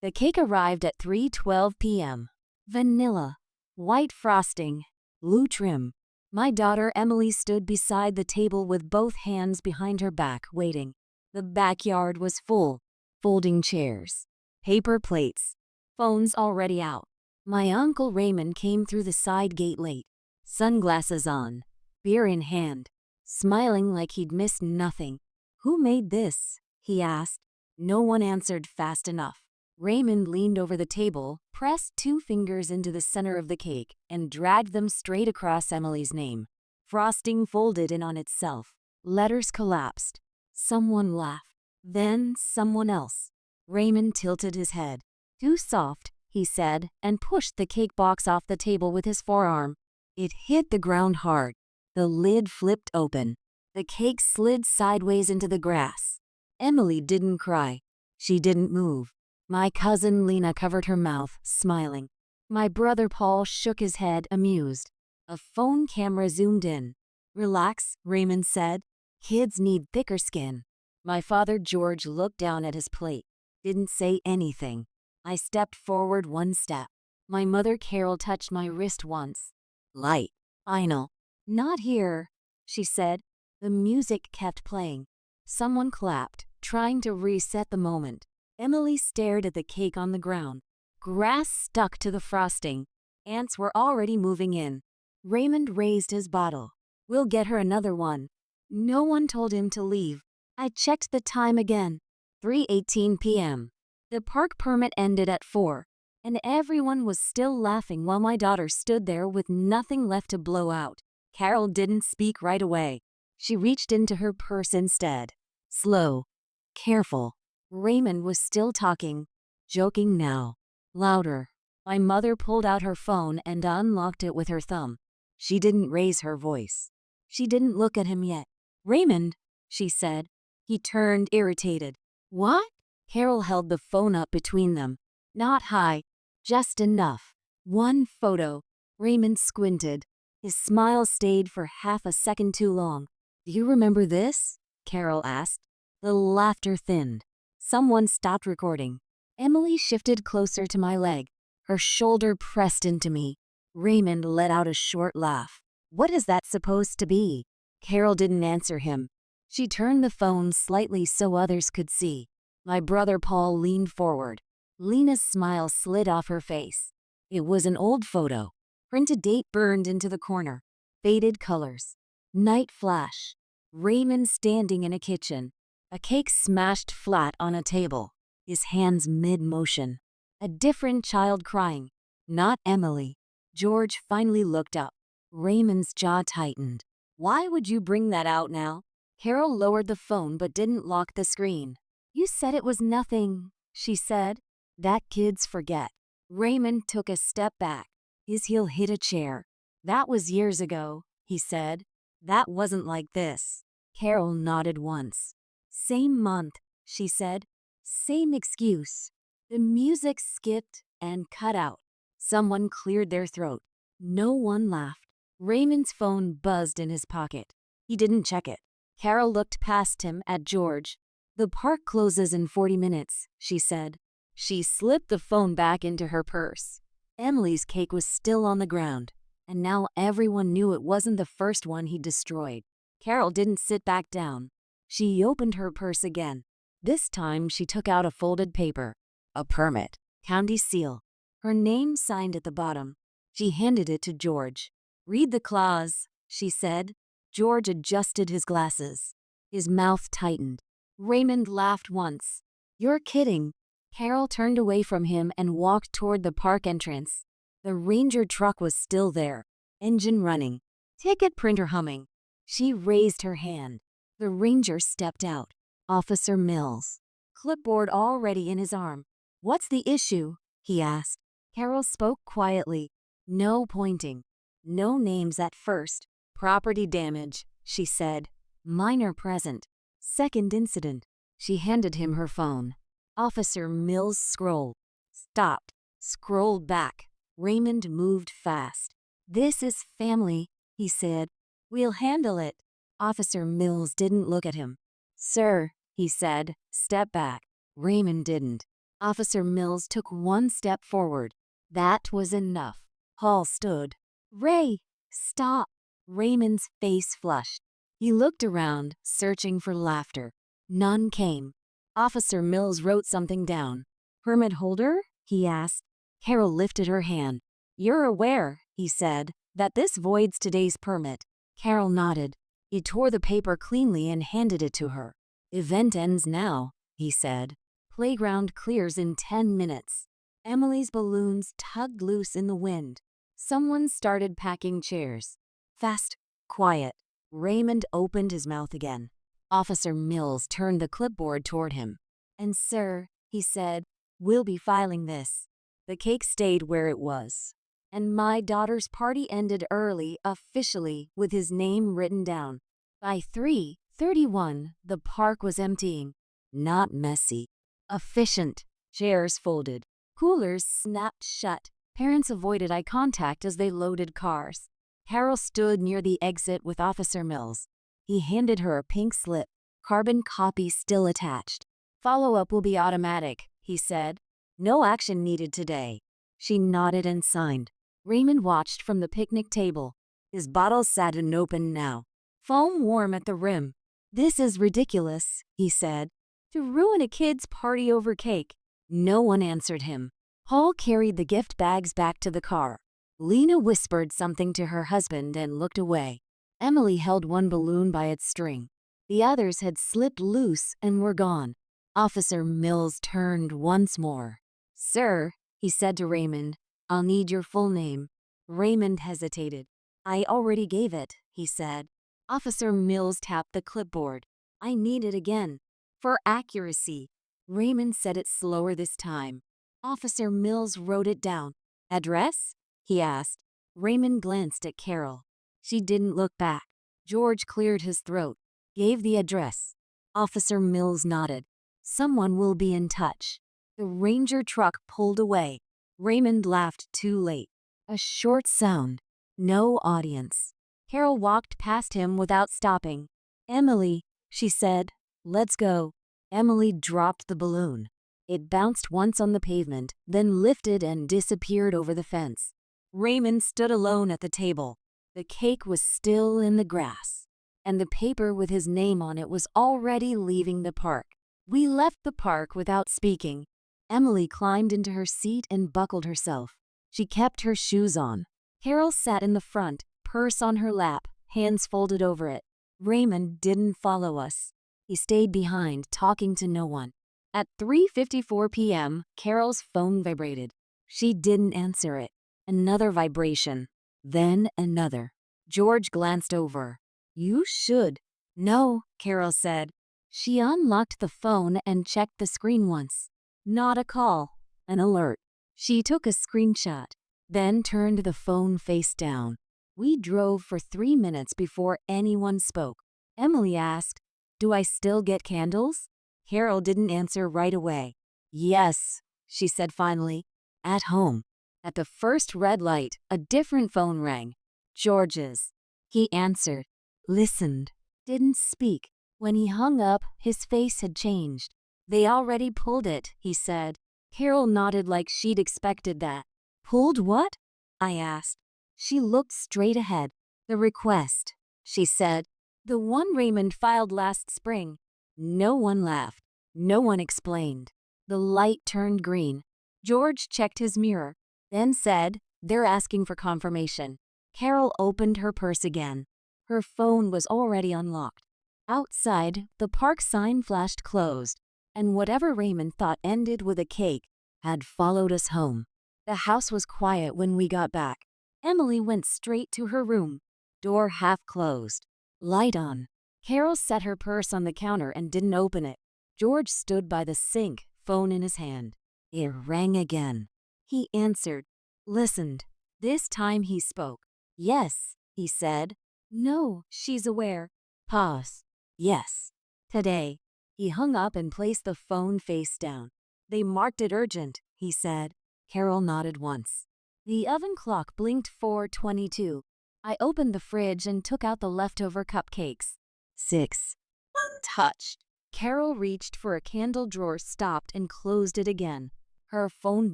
The cake arrived at 3:12 p.m. Vanilla, white frosting, blue trim. My daughter Emily stood beside the table with both hands behind her back, waiting. The backyard was full. Folding chairs, paper plates, phones already out. My Uncle Raymond came through the side gate late, sunglasses on, beer in hand, smiling like he'd missed nothing. "Who made this?" he asked. No one answered fast enough. Raymond leaned over the table, pressed 2 fingers into the center of the cake, and dragged them straight across Emily's name. Frosting folded in on itself. Letters collapsed. Someone laughed. Then someone else. Raymond tilted his head. "Too soft," he said, and pushed the cake box off the table with his forearm. It hit the ground hard. The lid flipped open. The cake slid sideways into the grass. Emily didn't cry. She didn't move. My cousin Lena covered her mouth, smiling. My brother Paul shook his head, amused. A phone camera zoomed in. "Relax," Raymond said. "Kids need thicker skin." My father George looked down at his plate. Didn't say anything. I stepped forward 1 step. My mother Carol touched my wrist once. "Light. Final." "Not here," she said. The music kept playing. Someone clapped, trying to reset the moment. Emily stared at the cake on the ground. Grass stuck to the frosting. Ants were already moving in. Raymond raised his bottle. "We'll get her another one." No one told him to leave. I checked the time again. 3:18 p.m. The park permit ended at 4, and everyone was still laughing while my daughter stood there with nothing left to blow out. Carol didn't speak right away. She reached into her purse instead. Slow. Careful. Raymond was still talking. Joking now. Louder. My mother pulled out her phone and unlocked it with her thumb. She didn't raise her voice. She didn't look at him yet. "Raymond," she said. He turned, irritated. "What?" Carol held the phone up between them. "Not high. Just enough. 1 photo." Raymond squinted. His smile stayed for half a second too long. "Do you remember this?" Carol asked. The laughter thinned. Someone stopped recording. Emily shifted closer to my leg. Her shoulder pressed into me. Raymond let out a short laugh. "What is that supposed to be?" Carol didn't answer him. She turned the phone slightly so others could see. My brother Paul leaned forward. Lena's smile slid off her face. It was an old photo. Printed date burned into the corner. Faded colors. Night flash. Raymond standing in a kitchen. A cake smashed flat on a table. His hands mid-motion. A different child crying. Not Emily. George finally looked up. Raymond's jaw tightened. "Why would you bring that out now?" Carol lowered the phone but didn't lock the screen. "You said it was nothing," she said. "That kids forget." Raymond took a step back. His heel hit a chair. "That was years ago," he said. "That wasn't like this." Carol nodded once. "Same month," she said. "Same excuse." The music skipped and cut out. Someone cleared their throat. No one laughed. Raymond's phone buzzed in his pocket. He didn't check it. Carol looked past him at George. "The park closes in 40 minutes, she said. She slipped the phone back into her purse. Emily's cake was still on the ground, and now everyone knew it wasn't the first one he destroyed. Carol didn't sit back down. She opened her purse again. This time she took out a folded paper. A permit. County seal. Her name signed at the bottom. She handed it to George. "Read the clause," she said. George adjusted his glasses. His mouth tightened. Raymond laughed once. "You're kidding." Carol turned away from him and walked toward the park entrance. The ranger truck was still there, engine running, ticket printer humming. She raised her hand. The ranger stepped out. Officer Mills. Clipboard already in his arm. "What's the issue?" he asked. Carol spoke quietly. No pointing. No names at first. "Property damage," she said. "Minor present. Second incident." She handed him her phone. Officer Mills scrolled. Stopped. Scrolled back. Raymond moved fast. "This is family," he said. "We'll handle it." Officer Mills didn't look at him. "Sir," he said, "step back." Raymond didn't. Officer Mills took one step forward. That was enough. Hall stood. Ray, stop. Raymond's face flushed. He looked around, searching for laughter. None came. Officer Mills wrote something down. Permit holder? He asked. Carol lifted her hand. You're aware, he said, that this voids today's permit. Carol nodded. He tore the paper cleanly and handed it to her. Event ends now, he said. Playground clears in 10 minutes. Emily's balloons tugged loose in the wind. Someone started packing chairs. Fast, quiet. Raymond opened his mouth again. Officer Mills turned the clipboard toward him. And sir, he said, we'll be filing this. The cake stayed where it was. And my daughter's party ended early, officially, with his name written down. By 3:31, the park was emptying. Not messy. Efficient. Chairs folded. Coolers snapped shut. Parents avoided eye contact as they loaded cars. Carol stood near the exit with Officer Mills. He handed her a pink slip, carbon copy still attached. Follow-up will be automatic, he said. No action needed today. She nodded and signed. Raymond watched from the picnic table. His bottle sat unopened now, foam warm at the rim. This is ridiculous, he said. To ruin a kid's party over cake. No one answered him. Paul carried the gift bags back to the car. Lena whispered something to her husband and looked away. Emily held one balloon by its string. The others had slipped loose and were gone. Officer Mills turned once more. Sir, he said to Raymond, I'll need your full name. Raymond hesitated. I already gave it, he said. Officer Mills tapped the clipboard. I need it again. For accuracy. Raymond said it slower this time. Officer Mills wrote it down. Address? He asked. Raymond glanced at Carol. She didn't look back. George cleared his throat, gave the address. Officer Mills nodded. Someone will be in touch. The ranger truck pulled away. Raymond laughed too late. A short sound. No audience. Carol walked past him without stopping. Emily, she said, let's go. Emily dropped the balloon. It bounced once on the pavement, then lifted and disappeared over the fence. Raymond stood alone at the table. The cake was still in the grass, and the paper with his name on it was already leaving the park. We left the park without speaking. Emily climbed into her seat and buckled herself. She kept her shoes on. Carol sat in the front, purse on her lap, hands folded over it. Raymond didn't follow us. He stayed behind, talking to no one. At 3:54 p.m., Carol's phone vibrated. She didn't answer it. Another vibration. Then another. George glanced over. You should. No, Carol said. She unlocked the phone and checked the screen once. Not a call. An alert. She took a screenshot, then turned the phone face down. We drove for 3 minutes before anyone spoke. Emily asked, Do I still get candles? Carol didn't answer right away. Yes, she said finally. At home. At the first red light, a different phone rang. George's. He answered, listened, didn't speak. When he hung up, his face had changed. They already pulled it, he said. Carol nodded like she'd expected that. Pulled what? I asked. She looked straight ahead. The request, she said. The one Raymond filed last spring. No one laughed. No one explained. The light turned green. George checked his mirror, then said, They're asking for confirmation. Carol opened her purse again. Her phone was already unlocked. Outside, the park sign flashed closed, and whatever Raymond thought ended with a cake had followed us home. The house was quiet when we got back. Emily went straight to her room, door half closed, light on. Carol set her purse on the counter and didn't open it. George stood by the sink, phone in his hand. It rang again. He answered, listened. This time he spoke. Yes, he said. No, she's aware. Pause. Yes. Today. He hung up and placed the phone face down. They marked it urgent, he said. Carol nodded once. The oven clock blinked 4:22. I opened the fridge and took out the leftover cupcakes. 6. Untouched. Carol reached for a candle drawer, stopped, and closed it again. Her phone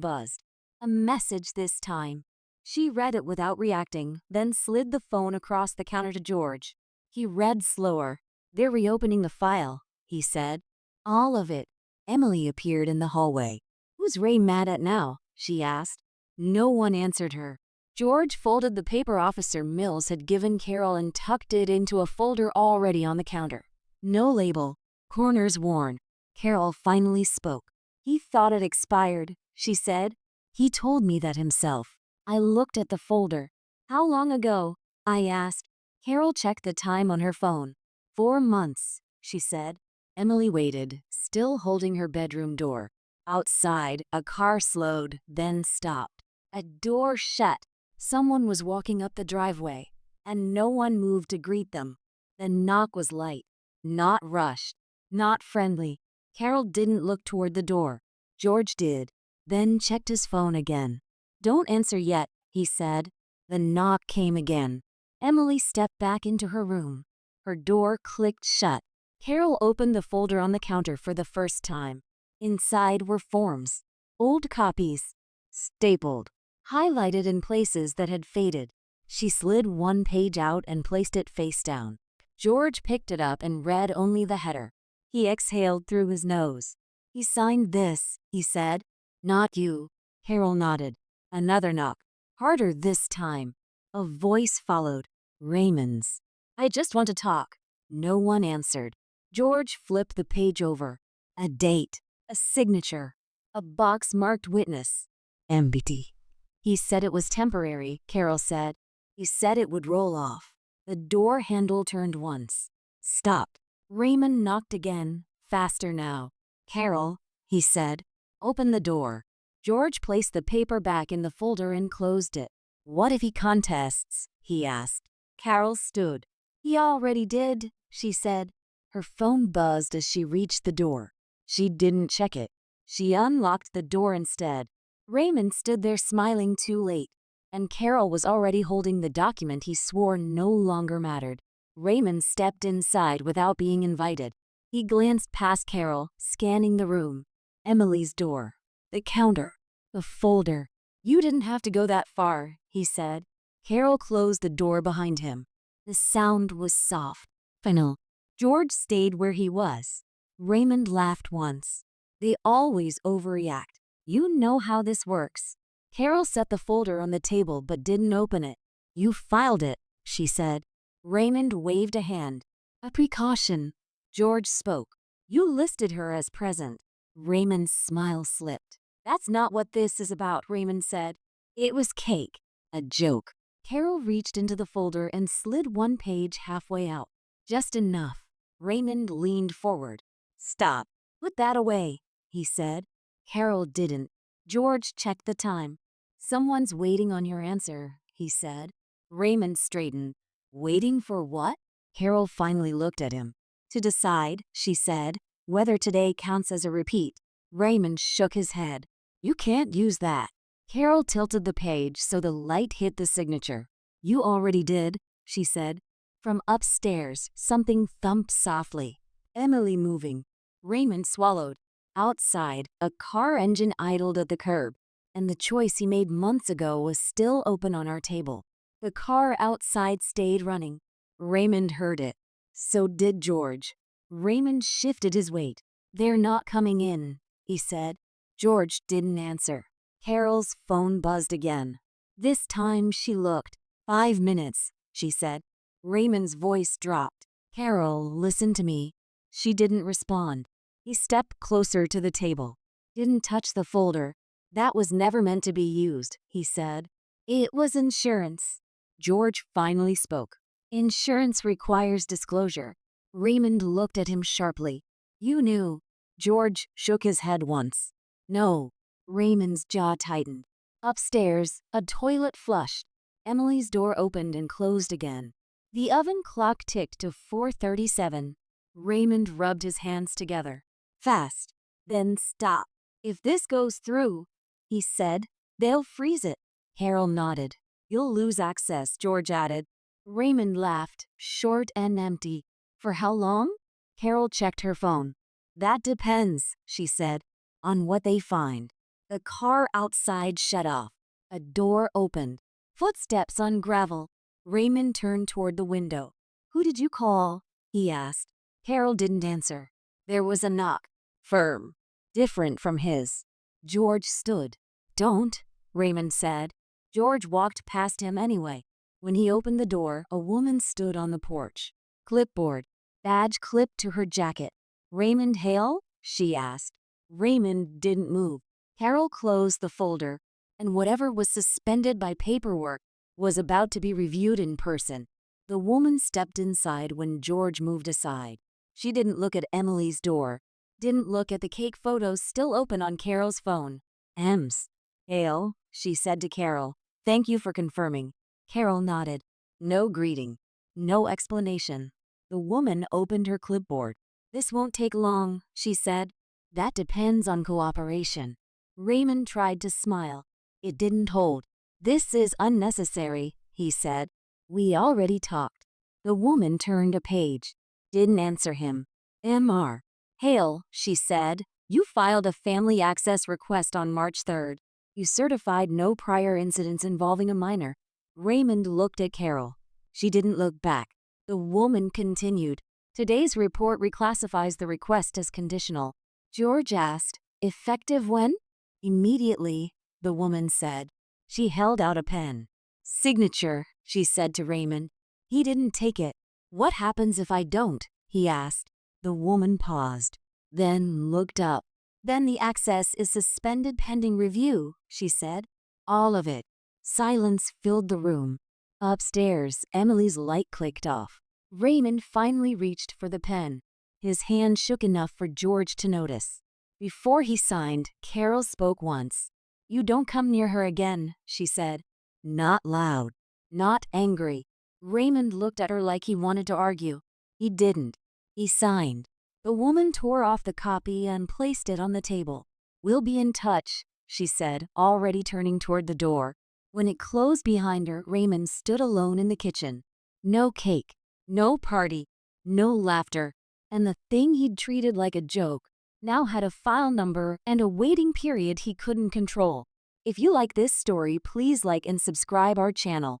buzzed. A message this time. She read it without reacting, then slid the phone across the counter to George. He read slower. "They're reopening the file," he said. "All of it." Emily appeared in the hallway. "Who's Ray mad at now?" she asked. No one answered her. George folded the paper Officer Mills had given Carol and tucked it into a folder already on the counter. No label. Corners worn. Carol finally spoke. "He thought it expired," she said. "He told me that himself." I looked at the folder. "How long ago?" I asked. Carol checked the time on her phone. 4 months, she said. Emily waited, still holding her bedroom door. Outside, a car slowed, then stopped. A door shut. Someone was walking up the driveway, and no one moved to greet them. The knock was light, not rushed, not friendly. Carol didn't look toward the door. George did, then checked his phone again. "Don't answer yet," he said. The knock came again. Emily stepped back into her room. Her door clicked shut. Carol opened the folder on the counter for the first time. Inside were forms, old copies, stapled, highlighted in places that had faded. She slid one page out and placed it face down. George picked it up and read only the header. He exhaled through his nose. "He signed this," he said. "Not you." Carol nodded. Another knock, harder this time. A voice followed. Raymond's. "I just want to talk." No one answered. George flipped the page over. A date, a signature, a box marked witness. Empty. "He said it was temporary," Carol said. "He said it would roll off." The door handle turned once. Stopped. Raymond knocked again, faster now. "Carol," he said. "Open the door." George placed the paper back in the folder and closed it. "What if he contests?" he asked. Carol stood. "He already did," she said. Her phone buzzed as she reached the door. She didn't check it. She unlocked the door instead. Raymond stood there smiling too late, and Carol was already holding the document he swore no longer mattered. Raymond stepped inside without being invited. He glanced past Carol, scanning the room. Emily's door. The counter. The folder. "You didn't have to go that far," he said. Carol closed the door behind him. The sound was soft, final. George stayed where he was. Raymond laughed once. "They always overreact. You know how this works." Carol set the folder on the table but didn't open it. "You filed it," she said. Raymond waved a hand. "A precaution." George spoke. "You listed her as present." Raymond's smile slipped. "That's not what this is about," Raymond said. "It was cake. A joke." Carol reached into the folder and slid one page halfway out. "Just enough." Raymond leaned forward. "Stop. Put that away," he said. Carol didn't. George checked the time. "Someone's waiting on your answer," he said. Raymond straightened. "Waiting for what?" Carol finally looked at him. "To decide," she said, "whether today counts as a repeat." Raymond shook his head. "You can't use that." Carol tilted the page so the light hit the signature. "You already did," she said. From upstairs, something thumped softly. Emily moving. Raymond swallowed. Outside, a car engine idled at the curb, and the choice he made months ago was still open on our table. The car outside stayed running. Raymond heard it. So did George. Raymond shifted his weight. "They're not coming in," he said. George didn't answer. Carol's phone buzzed again. This time she looked. 5 minutes, she said. Raymond's voice dropped. "Carol, listen to me." She didn't respond. He stepped closer to the table. "Didn't touch the folder. That was never meant to be used," he said. "It was insurance." George finally spoke. "Insurance requires disclosure." Raymond looked at him sharply. "You knew." George shook his head once. "No." Raymond's jaw tightened. Upstairs, a toilet flushed. Emily's door opened and closed again. The oven clock ticked to 4:37. Raymond rubbed his hands together. "Fast. Then stop. If this goes through," he said, "they'll freeze it." Carol nodded. "You'll lose access," George added. Raymond laughed, short and empty. "For how long?" Carol checked her phone. That depends, she said, on what they find. The car outside shut off. A door opened. Footsteps on gravel. Raymond turned toward the window. Who did you call? He asked. Carol didn't answer. There was a knock. Firm. Different from his. George stood. Don't, Raymond said. George walked past him anyway. When he opened the door, a woman stood on the porch. Clipboard. Badge clipped to her jacket. Raymond Hale? She asked. Raymond didn't move. Carol closed the folder, and whatever was suspended by paperwork was about to be reviewed in person. The woman stepped inside when George moved aside. She didn't look at Emily's door, didn't look at the cake photos still open on Carol's phone. Ems. Hale, she said to Carol. Thank you for confirming. Carol nodded. No greeting. No explanation. The woman opened her clipboard. This won't take long, she said. That depends on cooperation. Raymond tried to smile. It didn't hold. This is unnecessary, he said. We already talked. The woman turned a page. Didn't answer him. Mr. Hale, she said, you filed a family access request on March 3rd. You certified no prior incidents involving a minor. Raymond looked at Carol. She didn't look back. The woman continued. Today's report reclassifies the request as conditional. George asked, effective when? Immediately, the woman said. She held out a pen. Signature, she said to Raymond. He didn't take it. What happens if I don't? He asked. The woman paused, then looked up. Then the access is suspended pending review, she said. All of it. Silence filled the room. Upstairs, Emily's light clicked off. Raymond finally reached for the pen. His hand shook enough for George to notice. Before he signed, Carol spoke once. You don't come near her again, she said. Not loud. Not angry. Raymond looked at her like he wanted to argue. He didn't. He signed. The woman tore off the copy and placed it on the table. We'll be in touch, she said, already turning toward the door. When it closed behind her, Raymond stood alone in the kitchen. No cake. No party. No laughter. And the thing he'd treated like a joke now had a file number and a waiting period he couldn't control. If you like this story, please like and subscribe our channel.